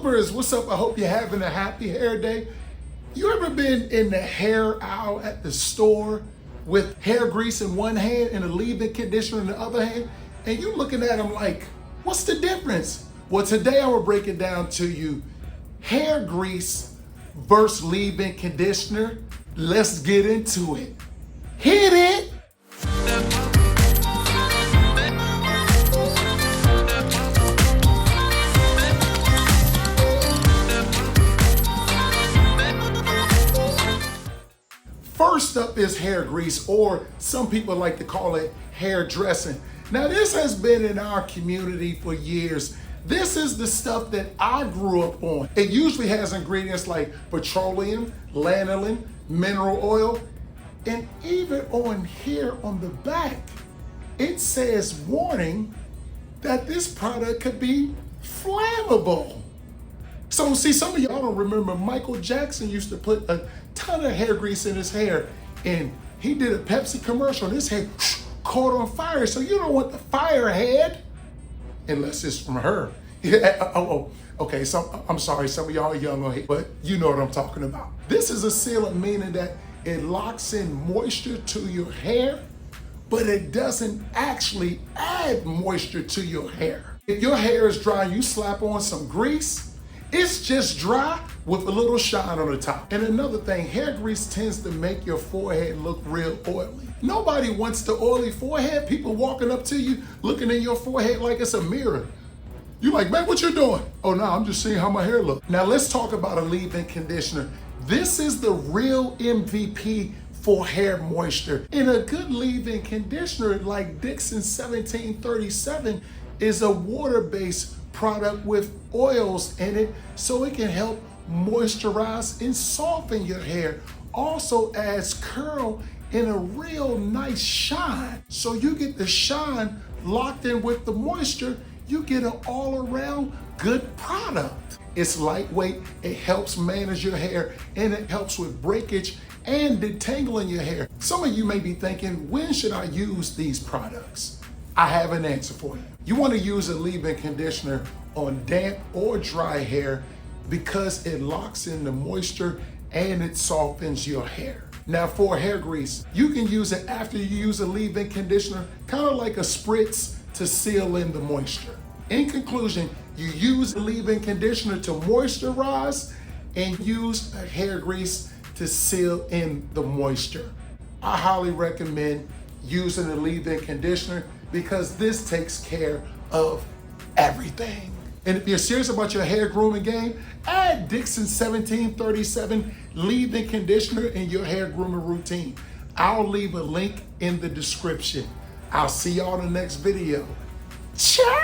Barbers, what's up? I hope you're having a happy hair day. You ever been in the hair aisle at the store with hair grease in one hand and a leave-in conditioner in the other hand, and you looking at them like, what's the difference? Well, today I'm gonna break it down to you. Hair grease versus leave-in conditioner. Let's get into it. Hit it! First up is hair grease, or some people like to call it hair dressing. Now, this has been in our community for years. This is the stuff that I grew up on. It usually has ingredients like petroleum, lanolin, mineral oil, and even on here on the back, it says warning that this product could be flammable. So see, some of y'all don't remember Michael Jackson used to put a ton of hair grease in his hair, and he did a Pepsi commercial and his hair caught on fire. So you don't want the fire head, unless it's from her. Okay, so I'm sorry, some of y'all are young on here, but you know what I'm talking about. This is a sealant, meaning that it locks in moisture to your hair, but it doesn't actually add moisture to your hair. If your hair is dry, you slap on some grease, it's just dry with a little shine on the top. And another thing, hair grease tends to make your forehead look real oily. Nobody wants the oily forehead. People walking up to you, looking in your forehead like it's a mirror. You like, man, what you doing? Oh no, I'm just seeing how my hair looks. Now let's talk about a leave-in conditioner. This is the real MVP for hair moisture. And a good leave-in conditioner like Dixon 1737 is a water-based product with oils in it, so it can help moisturize and soften your hair. Also adds curl and a real nice shine. So you get the shine locked in with the moisture, you get an all-around good product. It's lightweight, it helps manage your hair, and it helps with breakage and detangling your hair. Some of you may be thinking, when should I use these products? I have an answer for you. You want to use a leave-in conditioner on damp or dry hair because it locks in the moisture and it softens your hair. Now for hair grease, you can use it after you use a leave-in conditioner, kind of like a spritz to seal in the moisture. In conclusion, you use a leave-in conditioner to moisturize and use a hair grease to seal in the moisture. I highly recommend using a leave-in conditioner because this takes care of everything. And if you're serious about your hair grooming game, add Dixon 1737 leave-in conditioner in your hair grooming routine. I'll leave a link in the description. I'll see y'all in the next video. Ciao!